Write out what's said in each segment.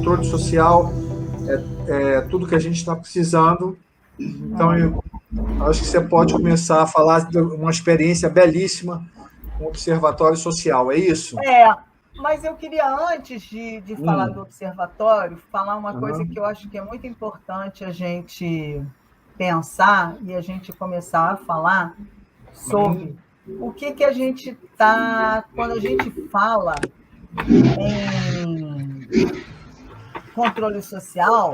controle social é tudo que a gente está precisando. Então, eu acho que você pode começar a falar de uma experiência belíssima com o Observatório Social, é isso? Mas eu queria, antes de falar do observatório, falar uma coisa que eu acho que é muito importante a gente pensar e a gente começar a falar sobre o que a gente está. Quando a gente fala em controle social,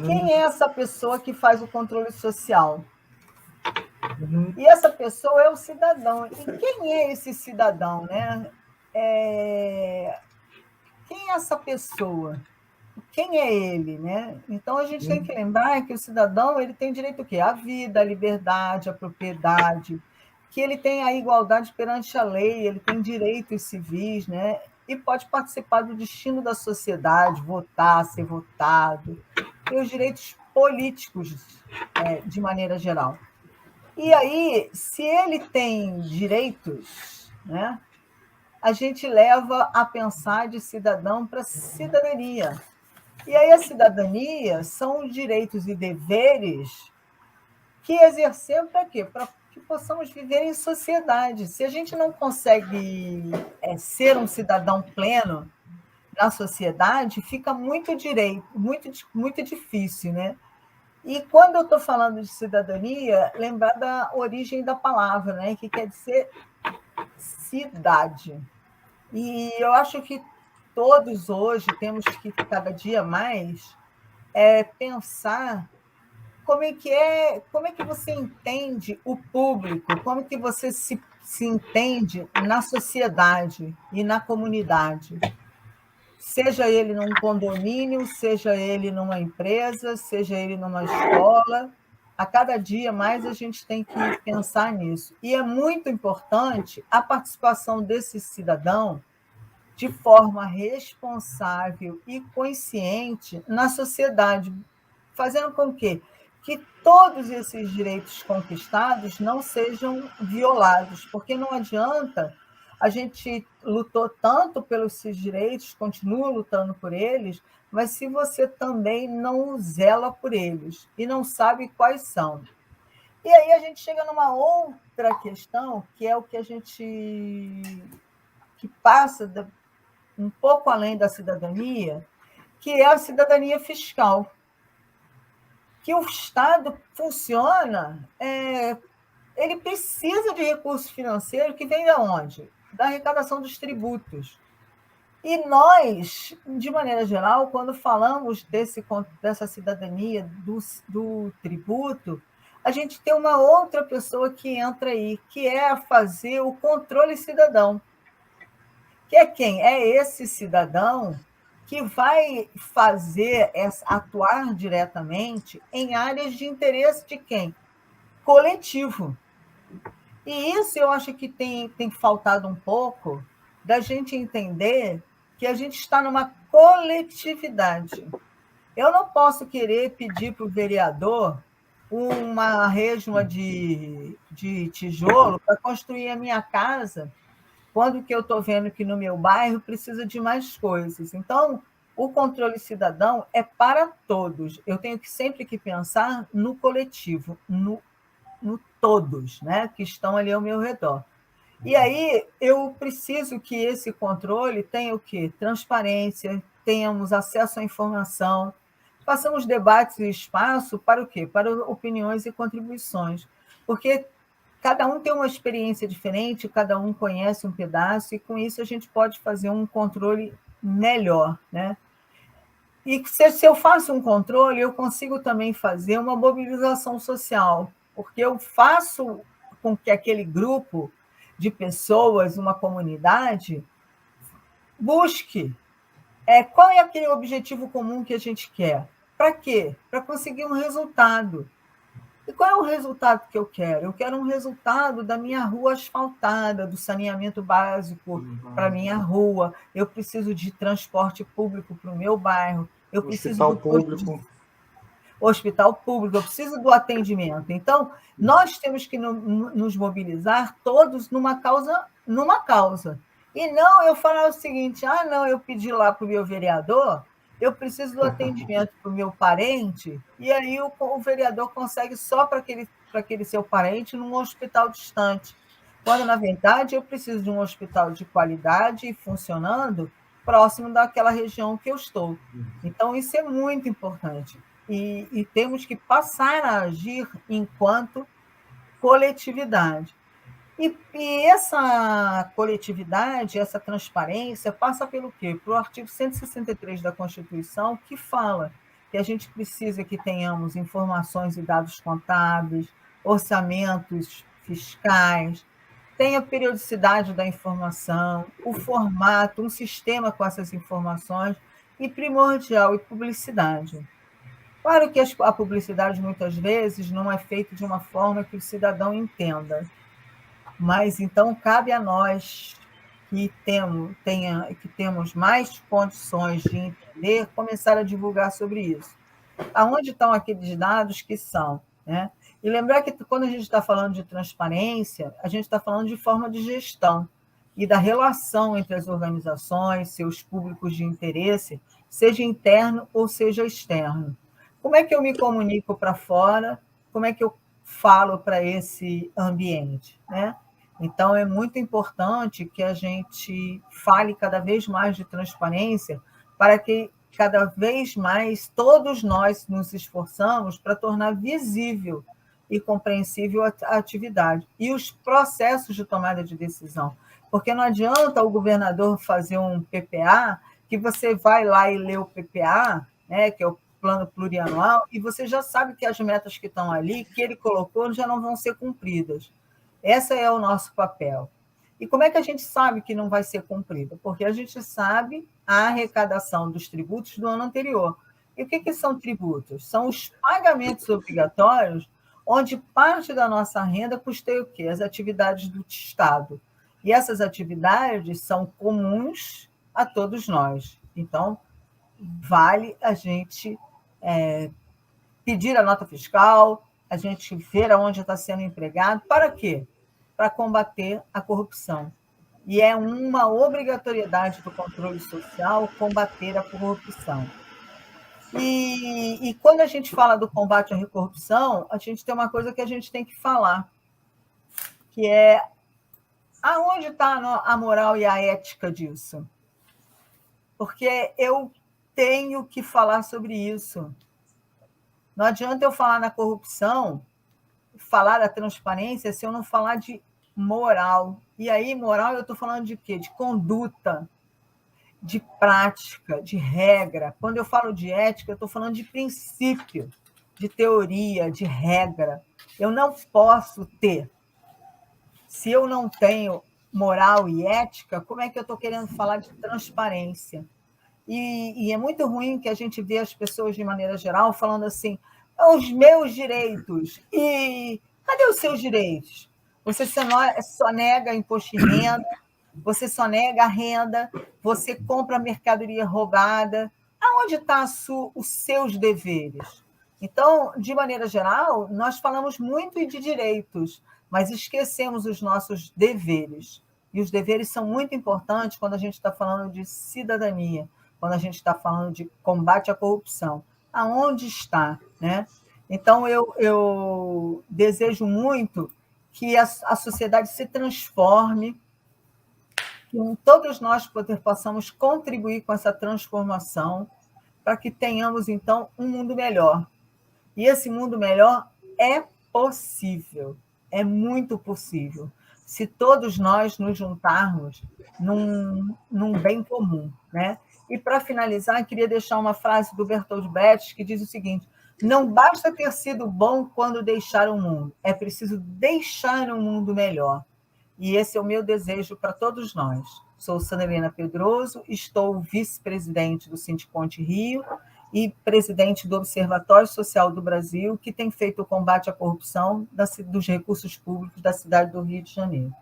quem é essa pessoa que faz o controle social? E essa pessoa é o cidadão. E quem é esse cidadão, né? Quem é essa pessoa? Quem é ele, né? Então a gente tem que lembrar que o cidadão ele tem direito o quê? À vida, à liberdade, à propriedade, que ele tem a igualdade perante a lei, ele tem direitos civis, né? E pode participar do destino da sociedade, votar, ser votado, tem os direitos políticos, de maneira geral. E aí, se ele tem direitos, né, a gente leva a pensar de cidadão para cidadania. E aí a cidadania são os direitos e deveres que exercemos para quê? Para que possamos viver em sociedade. Se a gente não consegue ser um cidadão pleno na sociedade, fica muito difícil, né? E quando eu estou falando de cidadania, lembrar da origem da palavra, né? Que quer dizer cidade. E eu acho que todos hoje temos que, cada dia mais, pensar como é que você entende o público, como que você se entende na sociedade e na comunidade. Seja ele num condomínio, seja ele numa empresa, seja ele numa escola, a cada dia mais a gente tem que pensar nisso. E é muito importante a participação desse cidadão de forma responsável e consciente na sociedade, fazendo com que todos esses direitos conquistados não sejam violados, porque não adianta a gente lutou tanto pelos seus direitos, continua lutando por eles, mas se você também não zela por eles e não sabe quais são. E aí a gente chega numa outra questão, que é o que a gente que passa um pouco além da cidadania, que é a cidadania fiscal. Que o Estado funciona, ele precisa de recurso financeiro que vem de onde? Da arrecadação dos tributos. E nós, de maneira geral, quando falamos dessa cidadania, do tributo, a gente tem uma outra pessoa que entra aí, que é fazer o controle cidadão. Que é quem? É esse cidadão que vai atuar diretamente em áreas de interesse de quem? Coletivo. E isso eu acho que tem faltado um pouco da gente entender que a gente está numa coletividade. Eu não posso querer pedir para o vereador uma resma de tijolo para construir a minha casa, quando que eu estou vendo que no meu bairro precisa de mais coisas. Então, o controle cidadão é para todos. Eu tenho sempre que pensar no coletivo, no todos, né, que estão ali ao meu redor. E aí eu preciso que esse controle tenha o quê? Transparência, tenhamos acesso à informação, façamos debates e espaço para o quê? Para opiniões e contribuições. Porque cada um tem uma experiência diferente, cada um conhece um pedaço, e com isso a gente pode fazer um controle melhor, né? E se eu faço um controle, eu consigo também fazer uma mobilização social, porque eu faço com que aquele grupo de pessoas, uma comunidade, busque qual é aquele objetivo comum que a gente quer. Para quê? Para conseguir um resultado. E qual é o resultado que eu quero? Eu quero um resultado da minha rua asfaltada, do saneamento básico para a minha rua. Eu preciso de transporte público para o meu bairro. Eu preciso do público. Hospital público, eu preciso do atendimento. Então, nós temos que nos mobilizar todos numa causa. E não eu falar o seguinte, não, eu pedi lá para o meu vereador, eu preciso do atendimento para o meu parente, e aí o vereador consegue só para aquele seu parente num hospital distante. Quando, na verdade, eu preciso de um hospital de qualidade e funcionando próximo daquela região que eu estou. Então, isso é muito importante. E temos que passar a agir enquanto coletividade. E essa coletividade, essa transparência, passa pelo quê? Pelo artigo 163 da Constituição, que fala que a gente precisa que tenhamos informações e dados contábeis, orçamentos fiscais, tenha periodicidade da informação, o formato, um sistema com essas informações, e primordial, e publicidade. Claro que a publicidade, muitas vezes, não é feita de uma forma que o cidadão entenda, mas então cabe a nós que temos mais condições de entender, começar a divulgar sobre isso. Aonde estão aqueles dados que são, né? E lembrar que quando a gente está falando de transparência, a gente está falando de forma de gestão e da relação entre as organizações, seus públicos de interesse, seja interno ou seja externo. Como é que eu me comunico para fora? Como é que eu falo para esse ambiente, né? Então, é muito importante que a gente fale cada vez mais de transparência para que cada vez mais todos nós nos esforçamos para tornar visível e compreensível a atividade e os processos de tomada de decisão. Porque não adianta o governador fazer um PPA, que você vai lá e lê o PPA, né, que é o plano plurianual, e você já sabe que as metas que estão ali, que ele colocou, já não vão ser cumpridas. Esse é o nosso papel. E como é que a gente sabe que não vai ser cumprida? Porque a gente sabe a arrecadação dos tributos do ano anterior. E o que são tributos? São os pagamentos obrigatórios, onde parte da nossa renda custeia o quê? As atividades do Estado. E essas atividades são comuns a todos nós. Então, vale a gente pedir a nota fiscal, a gente ver aonde está sendo empregado. Para quê? Para combater a corrupção. E é uma obrigatoriedade do controle social combater a corrupção. E quando a gente fala do combate à corrupção, a gente tem uma coisa que a gente tem que falar, que é aonde está a moral e a ética disso? Porque eu tenho que falar sobre isso. Não adianta eu falar na corrupção, falar da transparência, se eu não falar de moral. E aí, moral, eu estou falando de quê? De conduta, de prática, de regra. Quando eu falo de ética, eu estou falando de princípio, de teoria, de regra. Eu não posso ter. Se eu não tenho moral e ética, como é que eu estou querendo falar de transparência? E é muito ruim que a gente vê as pessoas, de maneira geral, falando assim, os meus direitos. E cadê os seus direitos? Você só nega imposto de renda, você só nega a renda, você compra mercadoria roubada. Aonde estão os seus deveres? Então, de maneira geral, nós falamos muito de direitos, mas esquecemos os nossos deveres. E os deveres são muito importantes quando a gente está falando de cidadania, quando a gente está falando de combate à corrupção. Aonde está, né? Então, eu desejo muito que a sociedade se transforme, que todos nós possamos contribuir com essa transformação para que tenhamos, então, um mundo melhor. E esse mundo melhor é possível, é muito possível, se todos nós nos juntarmos num bem comum, né? E, para finalizar, queria deixar uma frase do Bertold Brecht, que diz o seguinte: não basta ter sido bom quando deixar o mundo, é preciso deixar um mundo melhor. E esse é o meu desejo para todos nós. Sou Sandra Helena Pedroso, estou vice-presidente do Sindiconte Rio e presidente do Observatório Social do Brasil, que tem feito o combate à corrupção dos recursos públicos da cidade do Rio de Janeiro.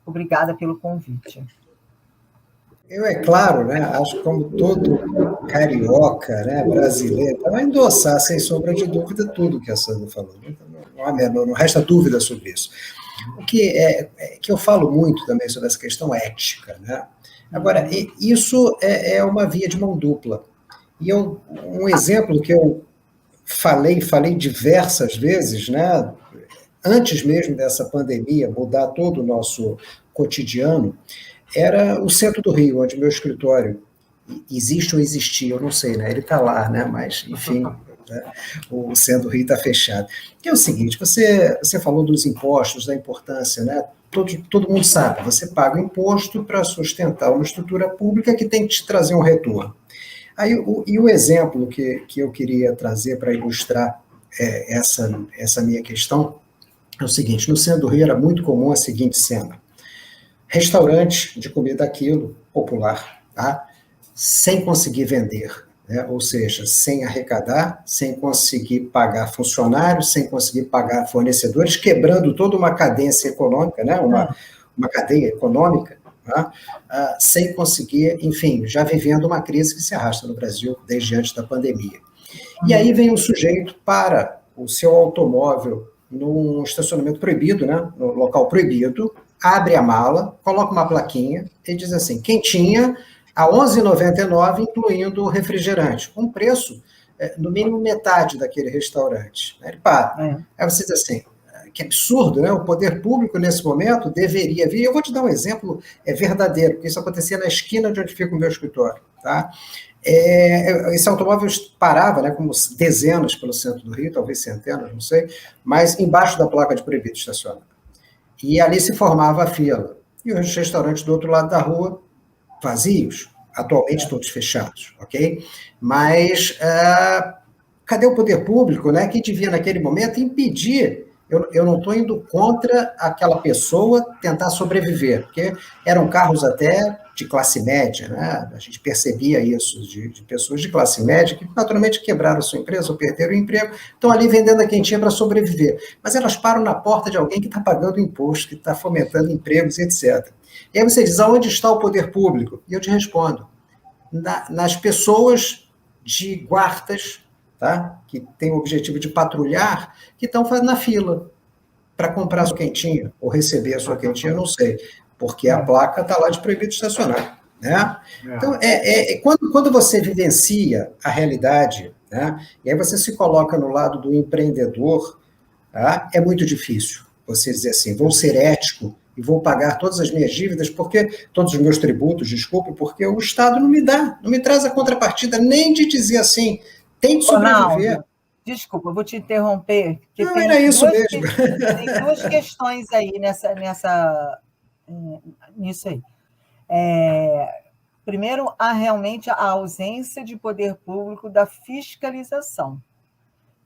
Obrigada pelo convite. Eu, é claro, né, acho que como todo carioca, né, brasileiro, vai endossar, sem sombra de dúvida, tudo que a Sandra falou. Não resta dúvida sobre isso. O que eu falo muito também sobre essa questão ética, né? Agora, isso é uma via de mão dupla. E um exemplo que eu falei diversas vezes, né, antes mesmo dessa pandemia mudar todo o nosso cotidiano, era o centro do Rio, onde meu escritório existe ou existia, eu não sei, né? Ele está lá, né? Mas, enfim, né? O centro do Rio está fechado. Que é o seguinte, você falou dos impostos, da importância, né? Todo mundo sabe, você paga o imposto para sustentar uma estrutura pública que tem que te trazer um retorno. Aí, o exemplo que eu queria trazer para ilustrar essa minha questão é o seguinte, no centro do Rio era muito comum a seguinte cena, restaurante de comida a quilo, popular, tá? Sem conseguir vender, né? Ou seja, sem arrecadar, sem conseguir pagar funcionários, sem conseguir pagar fornecedores, quebrando toda uma cadência econômica, né? Uma cadeia econômica, tá? Sem conseguir, enfim, já vivendo uma crise que se arrasta no Brasil desde antes da pandemia. E aí vem o sujeito para o seu automóvel num estacionamento proibido, né? No local proibido, abre a mala, coloca uma plaquinha e diz assim, quentinha, a R$ 11,99, incluindo o refrigerante. Um preço, no mínimo, metade daquele restaurante. Ele para. Aí você diz assim, que absurdo, né? O poder público, nesse momento, deveria vir. Eu vou te dar um exemplo verdadeiro, porque isso acontecia na esquina de onde fica o meu escritório. Tá? Esse automóvel parava, né, como dezenas pelo centro do Rio, talvez centenas, não sei, mas embaixo da placa de proibido estacionar. E ali se formava a fila. E os restaurantes do outro lado da rua, vazios, atualmente todos fechados, ok? Mas cadê o poder público, né, que devia, naquele momento, impedir? Eu não estou indo contra aquela pessoa tentar sobreviver, porque eram carros até de classe média, né? A gente percebia isso, de pessoas de classe média que naturalmente quebraram a sua empresa ou perderam o emprego, estão ali vendendo a quentinha para sobreviver. Mas elas param na porta de alguém que está pagando imposto, que está fomentando empregos, etc. E aí você diz, aonde está o poder público? E eu te respondo, nas pessoas de guardas, tá? Que tem o objetivo de patrulhar, que estão na fila para comprar a sua quentinha, ou receber a sua quentinha, eu não sei, porque a placa está lá de proibido estacionar. Né? Então, quando você vivencia a realidade, né, e aí você se coloca no lado do empreendedor, tá, é muito difícil você dizer assim, vou ser ético e vou pagar todas as minhas dívidas, porque todos os meus tributos, desculpe, porque o Estado não me traz a contrapartida nem de dizer assim, tem que sobreviver. Ronaldo, desculpa, eu vou te interromper. Não, era isso mesmo. Tem duas questões aí nisso aí. Primeiro, há realmente a ausência de poder público da fiscalização.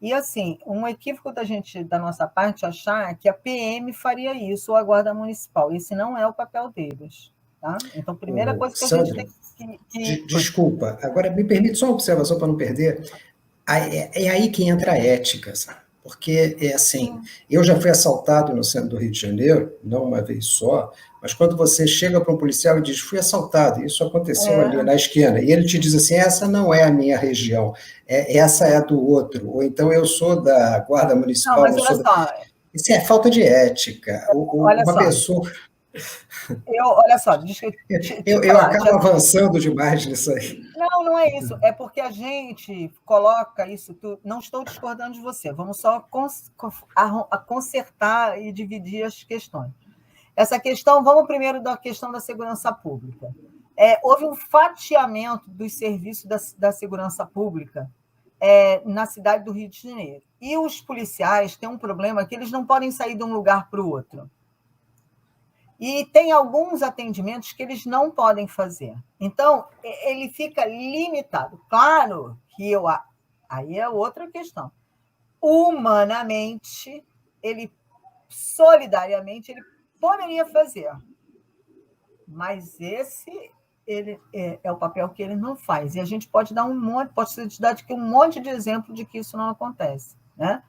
E, assim, um equívoco da nossa parte, achar que a PM faria isso, ou a Guarda Municipal. Esse não é o papel deles. Tá? Então, a primeira coisa que Sandra, a gente tem que... Desculpa, agora me permite só uma observação para não perder. É aí que entra a ética, sabe? Porque, assim, eu já fui assaltado no centro do Rio de Janeiro, não uma vez só, mas quando você chega para um policial e diz, fui assaltado, isso aconteceu ali na esquina, e ele te diz assim, essa não é a minha região, essa é a do outro, ou então eu sou da Guarda Municipal. Não, mas olha só. Isso é falta de ética. Pessoa... Olha só, eu acabo avançando demais nisso aí. Não é isso. É porque a gente coloca isso tudo. Não estou discordando de você. Vamos só consertar e dividir as questões. Essa questão, vamos primeiro da questão da segurança pública. Houve um fatiamento dos serviços da segurança pública na cidade do Rio de Janeiro. E os policiais têm um problema que eles não podem sair de um lugar para o outro. E tem alguns atendimentos que eles não podem fazer. Então, ele fica limitado. Claro que aí é outra questão. Humanamente, solidariamente, ele poderia fazer. Mas esse é o papel que ele não faz. E a gente pode dar pode dar aqui um monte de exemplo de que isso não acontece. Né?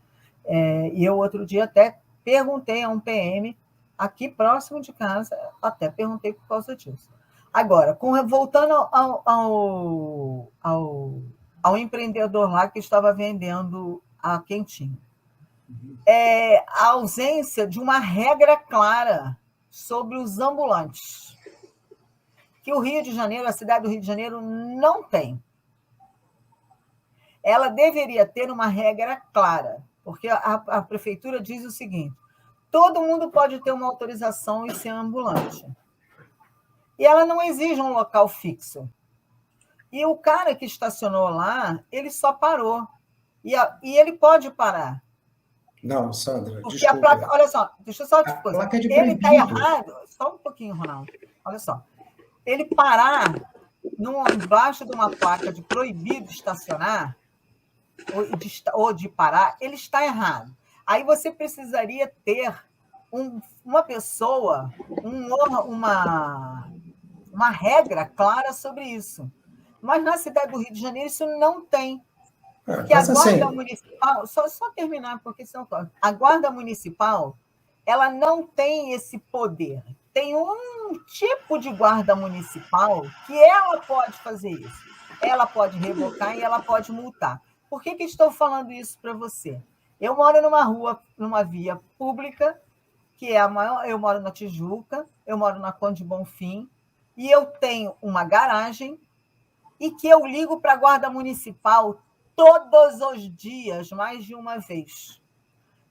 E eu, outro dia, até perguntei a um PM aqui próximo de casa, até perguntei por causa disso. Agora, voltando ao empreendedor lá que estava vendendo a quentinha. A ausência de uma regra clara sobre os ambulantes, que o Rio de Janeiro, a cidade do Rio de Janeiro, não tem. ela deveria ter uma regra clara, porque a prefeitura diz o seguinte: todo mundo pode ter uma autorização e ser ambulante. E ela não exige um local fixo. E o cara que estacionou lá, ele só parou. E ele pode parar. Não, Sandra, porque desculpa. a placa, olha só, deixa eu só te coisa. Placa de Ele está proibido. errado. Só um pouquinho, Ronaldo. Olha só. Ele parar embaixo de uma placa de proibido estacionar, ou de parar, ele está errado. Aí você precisaria ter uma pessoa, uma regra clara sobre isso. Mas na cidade do Rio de Janeiro isso não tem. Porque a Guarda Municipal, só terminar, porque senão a Guarda Municipal, ela não tem esse poder. Tem um tipo de guarda municipal que ela pode fazer isso. Ela pode revocar e ela pode multar. Por que estou falando isso para você? Eu moro numa via pública, que é a maior. Eu moro na Tijuca, eu moro na Conde Bonfim, e eu tenho uma garagem e que eu ligo para a Guarda Municipal todos os dias, mais de uma vez.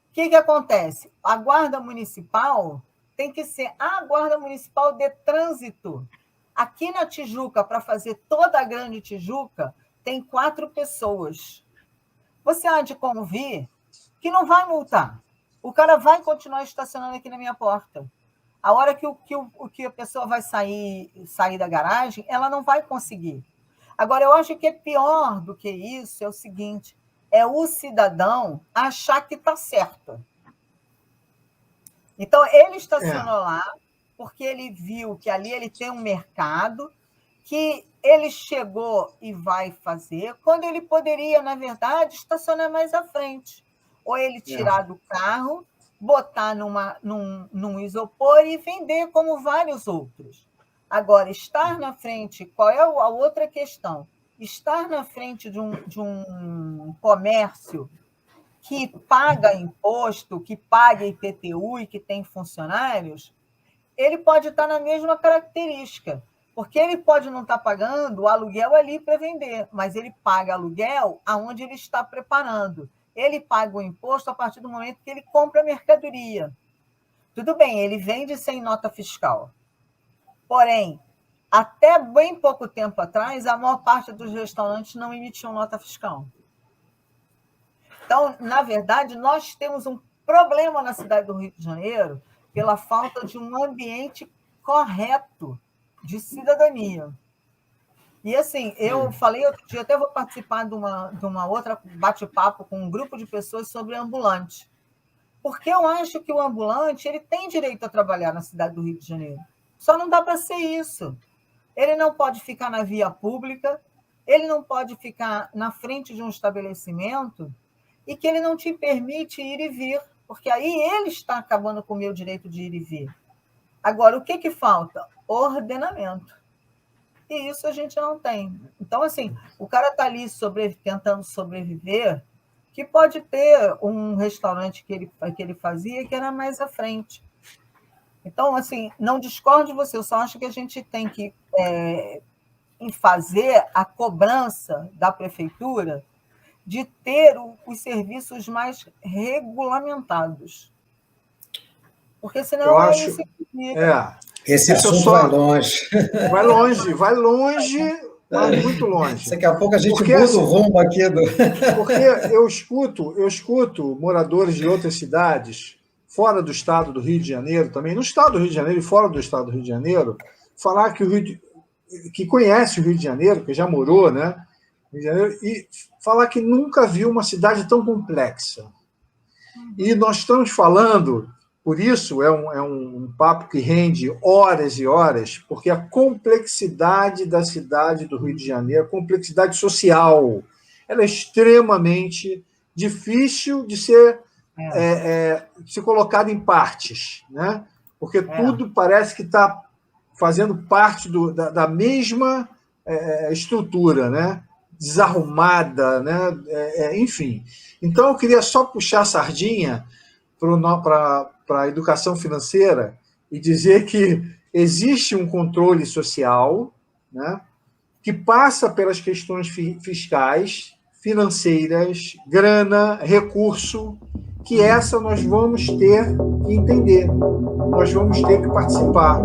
O que acontece? A Guarda Municipal tem que ser a Guarda Municipal de Trânsito. Aqui na Tijuca, para fazer toda a Grande Tijuca, tem 4 pessoas. Você há de convir que não vai multar. O cara vai continuar estacionando aqui na minha porta. A hora que a pessoa vai sair da garagem, ela não vai conseguir. Agora, eu acho que é pior do que isso, é o seguinte, é o cidadão achar que está certo. Então, ele estacionou lá porque ele viu que ali ele tem um mercado, que ele chegou e vai fazer, quando ele poderia, na verdade, estacionar mais à frente. Ou ele tirar do carro, botar num isopor e vender como vários outros. Agora, estar na frente, qual é a outra questão? Estar na frente de um comércio que paga imposto, que paga IPTU e que tem funcionários, ele pode estar na mesma característica, porque ele pode não estar pagando o aluguel ali para vender, mas ele paga aluguel aonde ele está preparando. Ele paga o imposto a partir do momento que ele compra a mercadoria. Tudo bem, ele vende sem nota fiscal. Porém, até bem pouco tempo atrás, a maior parte dos restaurantes não emitiam nota fiscal. Então, na verdade, nós temos um problema na cidade do Rio de Janeiro pela falta de um ambiente correto de cidadania. E, assim, eu falei outro dia, até vou participar de uma outra bate-papo com um grupo de pessoas sobre ambulante. Porque eu acho que o ambulante ele tem direito a trabalhar na cidade do Rio de Janeiro. Só não dá para ser isso. Ele não pode ficar na via pública, ele não pode ficar na frente de um estabelecimento e que ele não te permite ir e vir, porque aí ele está acabando com o meu direito de ir e vir. Agora, o que falta? Ordenamento. E isso a gente não tem. Então, assim, o cara está ali tentando sobreviver, que pode ter um restaurante que ele fazia que era mais à frente. Então, assim, não discordo de você, eu só acho que a gente tem que fazer a cobrança da prefeitura de ter os serviços mais regulamentados. Porque senão eu acho, isso esse assunto vai longe. Vai longe, mas muito longe. Daqui a pouco a gente muda o rumo aqui. Porque eu escuto moradores de outras cidades, fora do estado do Rio de Janeiro também, no estado do Rio de Janeiro e fora do estado do Rio de Janeiro, falar que conhece o Rio de Janeiro, que já morou, né? Rio de Janeiro, e falar que nunca viu uma cidade tão complexa. E nós estamos falando, por isso é um papo que rende horas e horas, porque a complexidade da cidade do Rio de Janeiro, a complexidade social, ela é extremamente difícil de ser colocada em partes, né? Porque tudo parece que está fazendo parte da mesma estrutura, né? Desarrumada, né? Enfim. Então, eu queria só puxar a sardinha para a educação financeira e dizer que existe um controle social, né? Que passa pelas questões fiscais, financeiras, grana, recurso, que essa nós vamos ter que entender, nós vamos ter que participar.